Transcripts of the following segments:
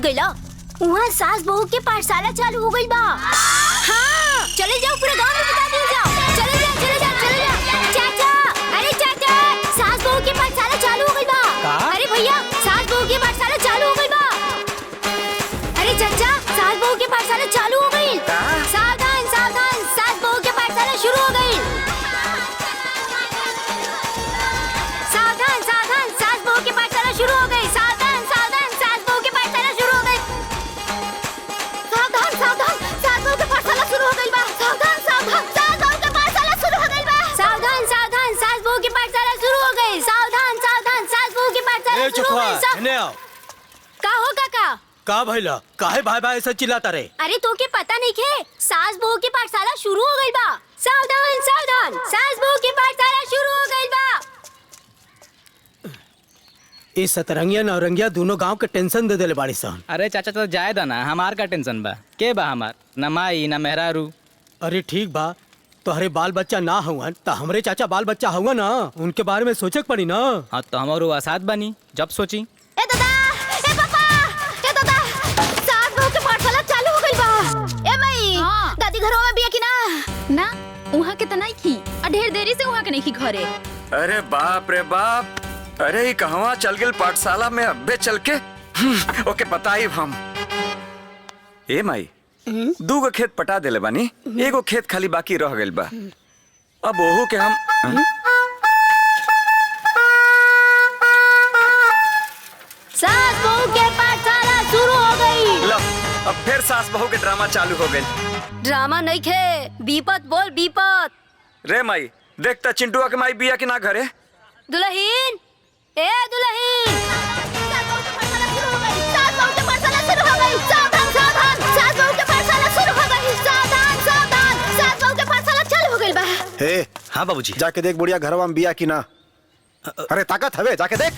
गईला? वहाँ सास बहू के पाठशाला चालू हो गई बा। हाँ, चले जाओ, पूरे गांव में बता दिया जाओ। चले जाओ, चले जाओ, चले जाओ। चाचा, अरे चाचा, सास बहू के पाठशाला चालू हो गई बा। अरे भैया, सास बहू के पाठशाला चालू हो गई बा। अरे चाचा, सास बहू के पाठशाला चालू हो गई। सावधान, सावधान, सास बहू के पाठशाला शुरू हो गई। सावधान, सावधान, सास बहू के पाठशाला शुरू हो गई। सावधान, सावधान, सास बहू के पाठशाला शुरू हो गई। सावधान, सावधान, सास बहू के पाठशाला शुरू हो गई बा। सावधान, सावधान, सास बहू के पाठशाला शुरू हो गई बा। सावधान, सावधान, सास बहू के पाठशाला शुरू हो गई। सावधान, सावधान, सास बहू के पाठशाला शुरू हो गई। का हो काका? का भइला? काहे भाई भाई ऐसा चिल्लाता रे? अरे तो के पता नहीं खे, सास बहू की पाठशाला शुरू हो गई बा। सावधान, सावधान, सास बहू की पाठशाला शुरू हो गई बा। इस सतरंगिया नौरंगिया दोनों गांव के टेंशन दे देले बाड़ी सन। अरे चाचा तो जाए दा ना, हमार का टेंशन बा? के बा हमार? न माई न मेहरारू। अरे ठीक बा, तोहरे बाल बच्चा ना हुआ तो हमरे चाचा बाल बच्चा हुआ ना, उनके बारे में सोचे के पड़ी ना। हाँ तो हमारो आसाद बनी जब सोची। ए दादा, ए पापा, ए दादा, सास बहू के पाठशाला चालू हो गई बा। ए मई, दादी घरों में बिया की ना? ना, वहाँ के तना की, ढेर देरी से वहाँ के नहीं की घरे। अरे बाप रे बाप, अरे कहवा चल गए पाठशाला में अब्बे चल के। ओके बताई हम। ए माई, 2 खेत पटा देले बानी, 1 खेत खाली बाकी रह गइल बा। अब ओहू के हम सास बहू के पाठशाला शुरू हो गई। लो, अब फिर सास बहू के ड्रामा चालू हो गए। ड्रामा नहीं खे, बीपत बोल बीपत। रे माई, देखता चिंटुआ के माई बिया के ना घरे। दुल्हीन, ए दुल्हीन, हे, हाँ बाबूजी। जाके देख बुढ़िया घरवा में बिया की ना। अरे ताकत हवे, जाके देख।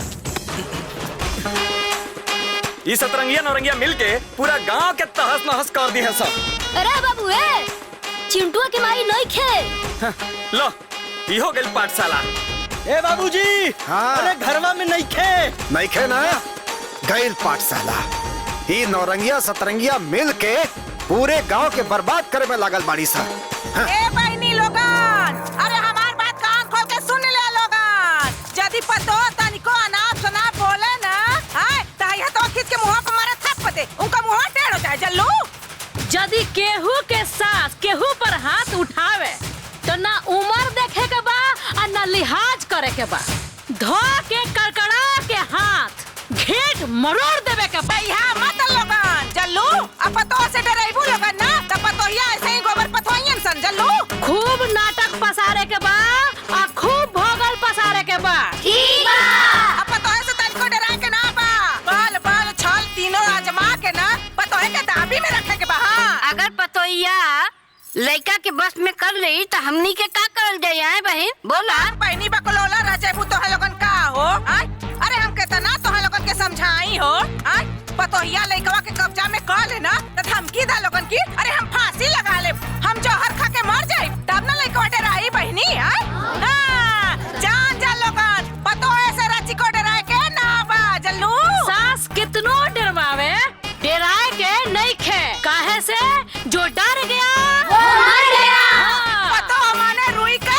ये सतरंगिया नौरंगिया मिलके पूरा गांव के तहस नहस कर दी है सब। अरे बाबू, ए चिंटुआ की माई नहीं खे। लो, ये हो गई पाठशाला। ए बाबूजी, हाँ। अरे घरवा में नहीं खे ना गैल पाठशाला। ये नौरंगिया सतरंगिया मिल के पूरे गांव के बर्बाद करे में लागल बाड़ी सा। ए बहनी लोगन, अरे हमार बात कान खोल के सुन ले लोगन। यदि पतो तनिको अनाप शनाप बोले ना, हाय ताया तो खींच के मुंह पे मारे थप दे, उनका मुंह टेढ़ हो जाए। जल्लू, यदि केहू के सास केहू पर हाथ उठावे तो ना उम्र देखे के बा और ना लिहाज करे के बा। धो के कड़कड़ा के हाथ घेट मरोड़ देवे के बा। यहाँ मत लोगन। जल्लू, अब पतो से डराइबू लोगन ना, तब पतोहिया ऐसे ही गोबर पथोइयन सन। जल्लू, खूब नाटक पसारे के बा और खूब भोगल पसारे के बा। ठीक बा। अब पतोहे से तनिको डराए के ना बा। बाल बाल छल तीनों आजमा के ना पतोहे के दाबी में रखे के बा। हाँ, अगर पतोहिया लड़का के बस में कर ली तो हमनी के का करल जाए है बहन? बोला। बहनी बकलोला रह जाबू तो है लोगन का हो? आय? अरे हम केतना तो है लोगन के समझाई हो। आय? पतोहिया लइकवा के कब्जा में कर लेना तो धमकी दा लोगन की, अरे हम फांसी लगा ले, हम जहर खा के मर जाए, तब ना लइकवा डराई बहनी। आय? हाँ, जान जा लोगन, पतोहे से रची को डराए के ना बा। जल्लू, सास कितनो डरवावे, डराए के नहीं खे। काहे से? जो डर गया वो मर गया। पतो माने रुई का,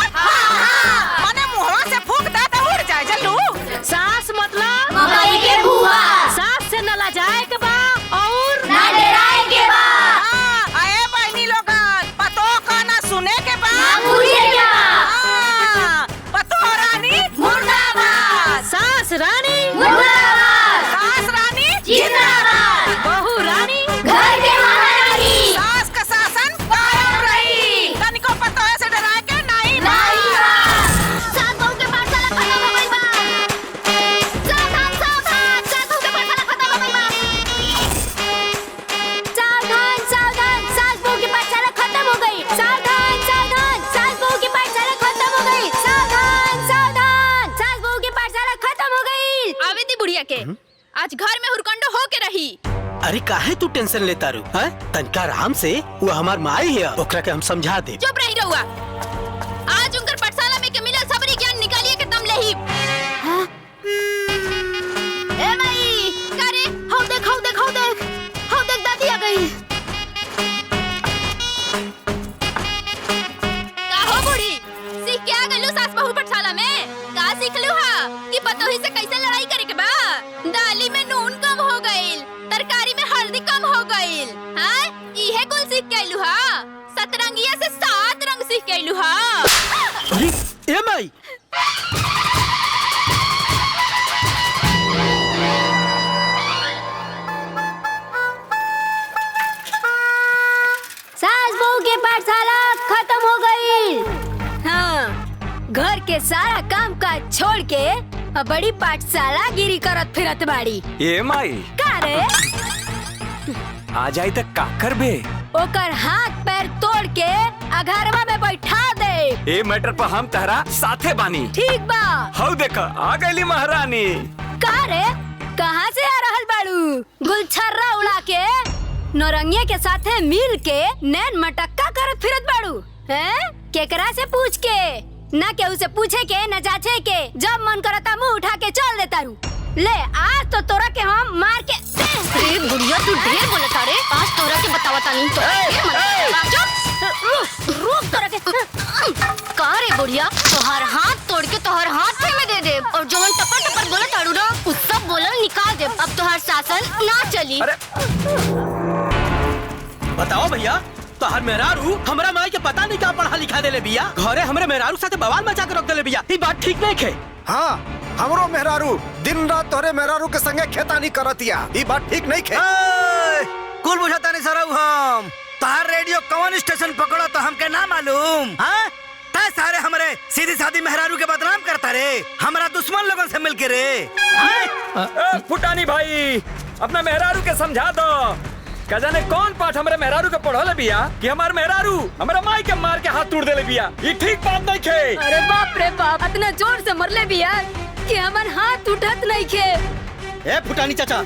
माने मुहवा से फूंक दा तो उड़ जाए। जल्लू, सास मतलब मकई के बुआ। सास से न लजाए के बा और ना डराए के बा। हाँ, आए बहनी लोगन, पतो का ना सुने के बा, ना पूछे के बा। हाँ, पतो रानी मुर्दाबाद। सास रानी मुर्दाबाद। सास रानी जिंदाबाद। बहू रानी घर के महारानी। सास का शासन कायम रही। तनिको पतो से डराए के नहीं बा। सास बहू के पाठशाला खत्म हो गई बा। सावधान, सावधान, सास बहू के पाठशाला खत्म हो गई बा। सावधान, सावधान, सास बहू की पाठशाला खत्म हो गई। सावधान, सावधान, सास बहू की पाठशाला खत्म हो गई। सावधान, सावधान, सास बहू की पाठशाला खत्म हो गई। आवे दी बुढ़िया के आज घर में हुरकंडो हो के रही। अरे काहे तू टेंशन लेता रू? तनका आराम से, वो हमार माई है, ओकरा के हम समझा दे। चुप रही रहुआ। आज उनकर पाठशाला में के मिलल सबरी ज्ञान निकालिए के दम लेही। ए मई, करे हौ देख, हौ देख, हौ देख। पतोही से कैसे लड़ाई करे के बा? दाली में नून कम हो गईल, तरकारी में हल्दी कम हो गईल। हाँ, इहे कुल सीख के आइलू हा। सतरंगिया से 7 रंग सीख के आइलू हा। अरे ए माई, सास बहू के पाठशाला खत्म हो गई। हाँ, घर के सारा काम काज छोड़ के अब बड़ी पाठशाला गिरी करत फिरत बाड़ी। ए माई का रे? आ जाई तक का करबे? ओकर हाथ पैर तोड़ के अघरवा में बैठा दे। ए मैटर पर हम तहरा साथे बानी। ठीक बा। हौ देखा आ गईली महारानी। का रे? कहाँ से आ रहल बाड़ू? गुलछर्रा उड़ा के नौरंगिया के साथे मिल के नैन मटक्का करत फिरत बाड़ू? हैं? केकरा से पूछ के? ना केहू से पूछे के न जांचे के, जब मन करता मुंह उठा के चल देता रू। ले आज तो तोरा के हम मार के। अरे बुढ़िया तू ढेर बोलता रे। आज तोरा के बतावता नहीं तो रुक तोरा के। का रे बुढ़िया, तोहर हाथ तोड़ के तोहर हाथ में दे दे और जोन टपर टपर बोलत ताड़ू ना उ सब बोलल निकाल दे। अब तोहर शासन ना चली। बताओ भैया, तोहर मेहरारू हमरा माई के पता नहीं क्या पढ़ा लिखा देले बिया। घरे हमरे मेहरारू साथे बवाल मचा के रख देले बिया। ई बात ठीक नहीं है। हाँ, हमरो मेहरारू दिन रात तोरे मेहरारू के संगे खेतानी करतिया। ई बात ठीक नहीं है। कुल बुझाता नहीं सर हम। तोहर रेडियो कौन स्टेशन पकड़ो तो हमके ना मालूम। हाँ, सारे हमरे सीधी सादी मेहरारू के बदनाम करता रे, हमारा दुश्मन लोगों से मिलके रे। फुटानी भाई, अपना मेहरारू के समझा दो। का जाने कौन पाठ हमारे मेहरारू के पढ़ले बिया कि हमार मेहरारू हमारा माई के मार के हाथ तोड़ देले बिया। ये ठीक बात नहीं खे। अरे बाप रे बाप, इतना जोर से मरले बिया कि हमार हाथ उठत नहीं खे। ए फुटानी चाचा,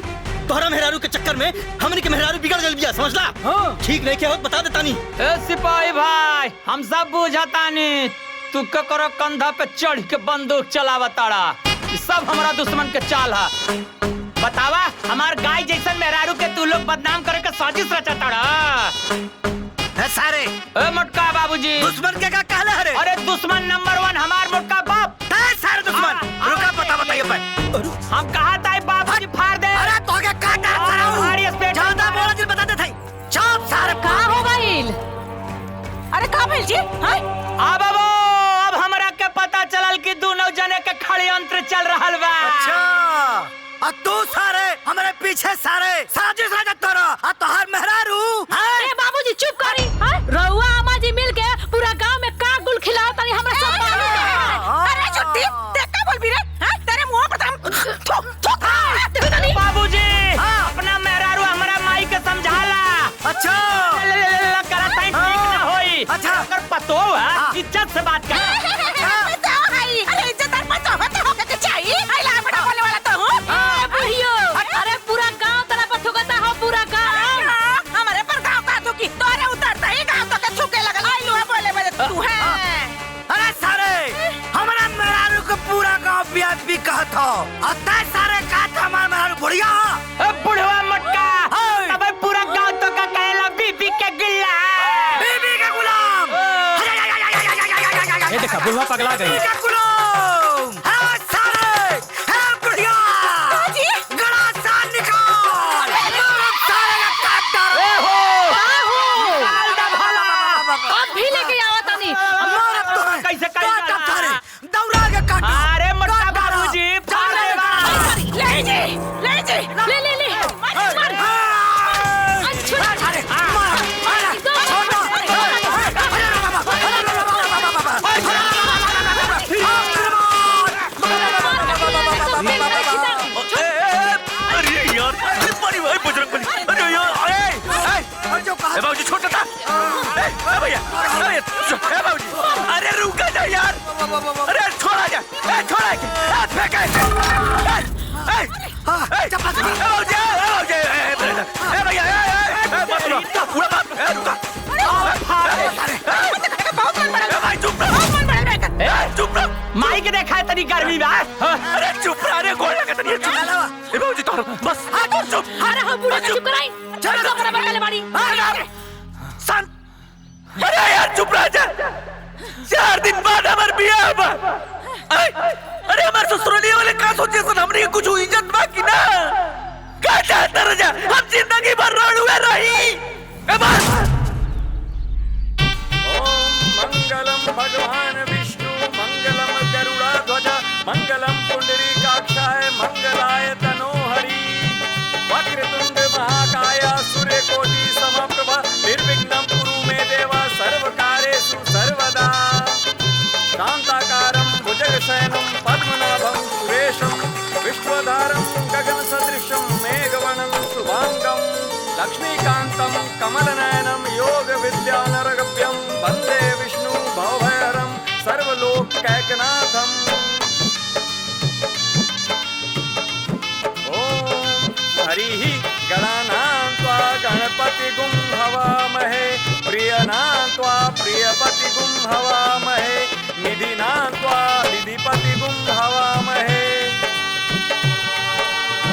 तोहरा मेहरारू के चक्कर में हमनी के मेहरारू बिगड़ गइल बिया, समझला? हाँ, ठीक नहीं के होत बता देता नी। ए सिपाही भाई, हम सब बुझाता नी। तू ककरो कंधा पे चढ़ के बंदूक चलावताड़ा। ई सब हमारा दुश्मन के चाल है। बतावा, हमार गाय जैसन मेहरारू के तू लोग बदनाम करे के साजिश रचताड़ा। सारे ए मोटका बाबूजी, दुश्मन के का कहले हरे? अरे दुश्मन नंबर 1 हमार मोटका बाप। सारे दुश्मन रुका, पता बताइए पर हम कहा था बाबूजी फाड़ दे। अरे तो क्या काटा हमारी स्पेट ज्यादा बोला जी बता दे थे। चुप सारे। का हो गइल? अरे का भेल जी? हां आ बाबू, अब हमरा के पता चलल कि दोनों जने के षड्यंत्र चल रहल बा। अच्छा, और तू सारे हमारे पीछे सारे साजिश रचत तोरा और तोहर मेहरारू। ए बाबूजी चुप करी। हां, रउआ अम्मा जी मिल के पूरा गांव में का गुल खिलाओ तनी हमरा सब मालूम है। अरे छुट्टी देख का बोल भी रे? हां, तेरे मुंह पर बाबूजी, अपना मेहरारू हमरा माई के समझाला। अच्छा, करत ठीक ना होई। अच्छा, अगर पतो है इज्जत से बात कर। अरे इज्जतदार मत हो के चाहिए। आइला बड़ा बोले वाला तो हूं। बुढ़ियो, अरे पूरा गांव तेरा पर थुकता हो, पूरा गांव। हमारे पर गांव का थुकी तोरे उतरता ही गांव तो के थुके लगल। आइलू है बोले मेरे तू है। अरे सारे हमारा मेहरारू को पूरा गांव बीआईपी कहत हो और तय सारे कहत हमारा मेहरारू बुढ़िया। बुढ़वा मटका, तब पूरा गांव तो का कहला बीबी के गिल्ला। बीबी के गुलाम। ये देखा बुढ़वा पगला गई। बीबी के गुलाम। हाँ सारे, हाँ बुढ़िया। जी गला सा निकाल। सारे का काट डाल। अब भी लेके आवत तनी। कैसे कर काट सारे, दौड़ा के काट। अरे मटका बाबूजी, फाड़ देगा। ले जी, ले जी। ले ले ले। मार। बाबूजी छोटा था। भैया, बाबूजी, अरे रुका जा यार। अरे छोड़ा जा, छोड़ा माई के देखा है तनी गर्मी बा। अरे चुप रहा रे, गोल लगा तनी चुप। बाबूजी तो बस चुप। अरे हम बुढ़ा चुप कराई। चल तो बराबर ले बाड़ी। शांत। अरे यार चुप रह जा। 4 दिन बाद हमार बियाह बा। अरे हमारे ससुराली वाले का सोचे सन हमने कुछ इज्जत बाकी ना का चाहता रजा हम जिंदगी भर रोड़ुए रही बस। ओम मंगलम भगवान विष्णु मंगलम गरुड़ध्वज मंगलम पुंडरीकाक्षाय मंगलाय तनोहरि वक्रतुंड महाकाय सूर्यकोटि समप्रभ निर्विघ्नं कुरु मे देव सर्वकार्येषु सर्वदा शांताकारं भुजगशयनं पद्मनाभं सुरेशं विश्वधारं गगनसदृशं मेघवर्णं शुभांगं लक्ष्मीकान्तं कमलनयनं योगविद्यानरगभ्यं वन्दे विष्णु भवभयहरं सर्वलोकैकनाथम्। हरिः गणानां त्वा गणपतिगुं हवामहे प्रियनां त्वा प्रियपतिगुं हवामहे निधिनां त्वा निधिपतिगुं हवामहे।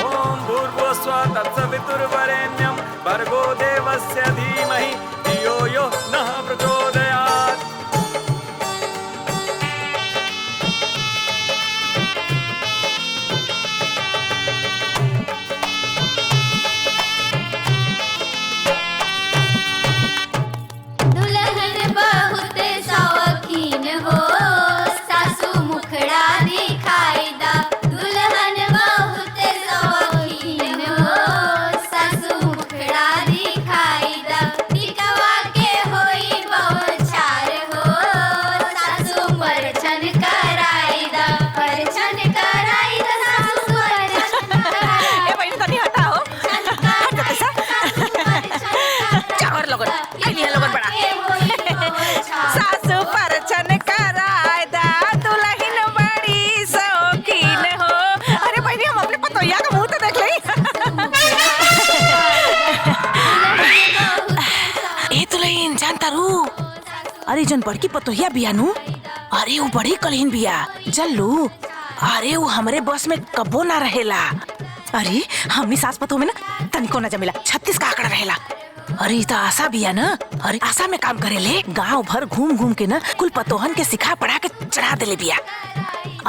ॐ भूर्भुवस्सुवः तत्सवितुर्वरेण्यं भर्गो देवस्य धीमहि धियो यो नः प्रचोदयात्। दुल्हन बहुत शौकीन हो सासू मुखड़ा दिखाई दा। दुल्हन बहुत शौकीन हो सासू मुखड़ा दिखाई दा। टिकवा के होई बहुचार हो सासू परछन कराई दा। परछन कराई दा सासू परछन कराई ए बहन तनी हटाओ हट जा पैसा चावर लोगन ये लोगन बड़ा सासू परछन कराय दा दुल्हन बड़ी शौकीन हो। अरे बहनी हम अपने पतोहिया का मुंह तो देख लई। ए दुल्हन जानता रू अरे जन बड़की पतोहिया बिया नु अरे वो बड़ी कलीन बिया जल्लू। अरे वो हमरे बस में कबो ना रहेला। अरे हमनी सास पतो में ना तनिको ना जमेला 36 का आंकड़ा रहेला। अरे ई त आशा बिया ना। अरे आशा में काम करेले गांव भर घूम घूम के ना कुल पतोहन के सिखा पढ़ा के चढ़ा देले बिया।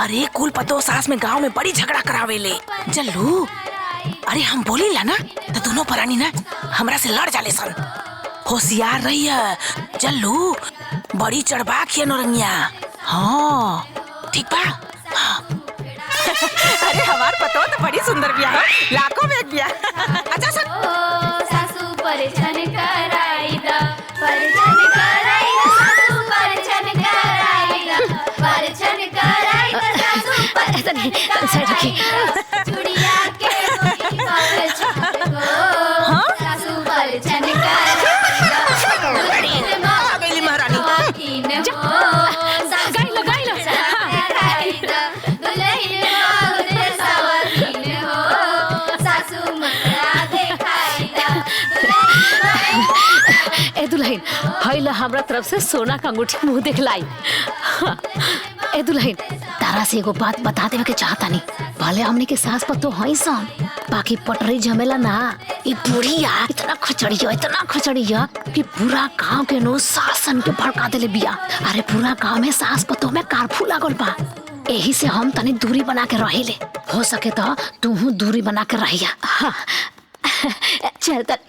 अरे कुल पतो सास में गांव में बड़ी झगड़ा करावेले जल्लू। अरे हम बोलीला ना तो दोनों परानी ना हमरा से लड़ जाले सन। होशियार रही है जल्लू बड़ी चढ़बाक है नौरंगिया। हाँ ठीक बा। हाँ। अरे हमार पतो तो बड़ी सुंदर बिया हो लाखों में एक बिया। अच्छा सुन सासू परछन कराई दा। परछन कराई दा सासू परछन कराई दा। परछन कराई दा सासू परछन कराई दा। चुड़िया के होई परछन हो सासू परछन कराई दा। दुल्हन आ गई महारानी शौकीन हो सासू परछन कराई दा। दुल्हन बहुत शौकीन हो सासू मुखड़ा दिखाई दा। ए दुल्हन हईला हमरा तरफ से सोना का अंगूठी मुंह दिखलाई। हाँ। ए दुल्हन तारा से एगो बात बता देवे के चाहता नहीं। भले हमने के सास पतो हई सन बाकी पटरी जमेला ना। ई बुढ़िया इतना खचड़िया कि पूरा गांव के नो शासन के भड़का देले बिया। अरे पूरा गांव में सास पतो में कारफू लागल बा। यही से हम तनी दूरी बना के रहिले। हो सके तो तू दूरी बना के रहिया। हाँ। चल तनी।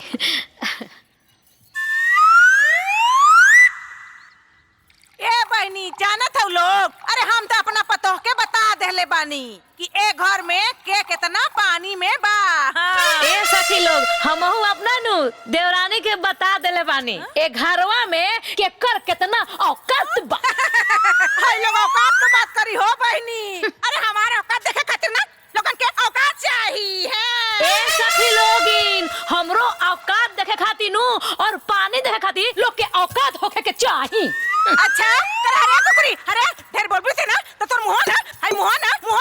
ए बहनी जानत हो लोग। अरे हम तो अपना पतोह के बता देले बानी कि ए घर में के कितना पानी में बा। हाँ। ए सखी लोग हमहू अपना नु देवरानी के बता देले बानी ए घरवा में केकर कितना औकात बा। हाय लोग औकात की बात करी हो बहनी। अरे हमारे औकात देखे खातिर ना लोगन के औकात चाहिए है। ए सखी लोगिन हमरो औकात देखे खातिर नु और पानी देखे खातिर लोग के औकात होखे के चाही। अच्छा कर अरे कुकरी अरे ढेर बोलबी थी ना तो तोर मुंह ना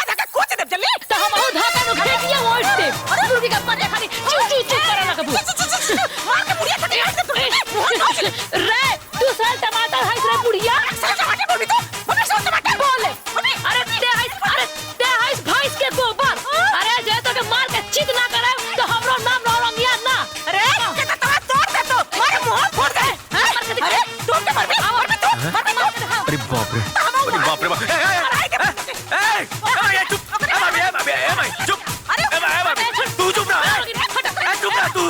धक्का कुछ दे जल्दी। तो हमहू धाका नु खेतिया ओइते अरे मुर्गी का परे खाली चू चू करे ना कबू मार के बुढ़िया खड़ी है तू। रे तू साल टमाटर है रे बुढ़िया। साल टमाटर बोलबी तो बोले साल टमाटर बोले। अरे ते है भैंस के गोबर। अरे जे तो के मार के चित ना करे तो हमरो नाम नौरंगिया ना। अरे के तो तोड़ दे तो मारे मुंह फोड़ दे। अरे तू के मर भी तू मर भी। अरे बाप रे। अरे बाप रे बाप। ए माई चुप ए माई चुप ए माई तू चुप रह चुप रह तू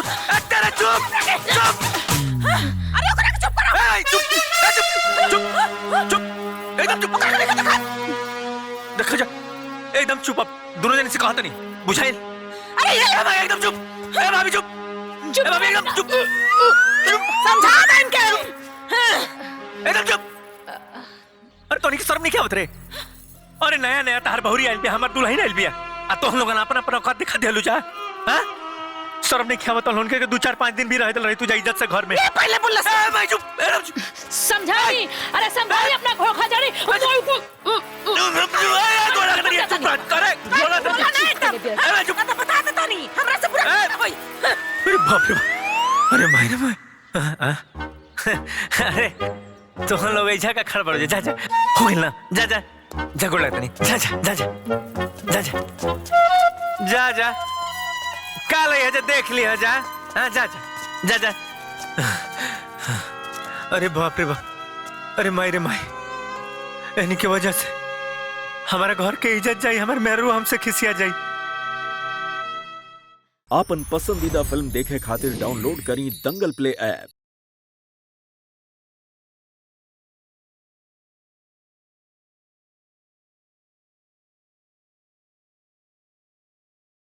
तेरे चुप अरे ओकरा के चुप करो ए चुप एकदम चुप देखो जा एकदम चुप अब दोनों जने से कहा था नहीं बुझाइल अरे ये भाई एकदम चुप ए भाभी चुप ए भाभी एकदम चुप समझा दे इनके एकदम चुप अरे तोनी की शर्म नहीं क्या होत रे अरे नया नया तार बहुरी आइल बिया हमर दुल्हन आइल बिया आ तो हम लोगन अपन अपन औकात दिखा देलु जा हां शर्म नहीं क्या होत उनके 2-4-5 दिन भी रही तू जा इज्जत से घर में ये पहले बोल ए भाई चुप एकदम चुप समझाई अरे संभाली अपना खोखा जड़ी चुप करे बोला अरे चुप तो बता देता नहीं हमरा से पूरा होई अरे बाप रे अरे माय रे माय अरे तो हम लोग ऐसा का खड़ पड़ जा जा हो गइल ना जा जा जा गोड़ लगता नहीं जा जा जा जा जा जा जा जा काल है जा देख लिया जा हाँ जा जा जा जा अरे बाप रे बाप अरे माय रे माय इन्हीं की वजह से हमारा घर के इज्जत जाई हमारे मेहरू हमसे खिसिया जाई। आपन पसंदीदा फिल्म देखे खातिर डाउनलोड करी दंगल प्ले ऐप।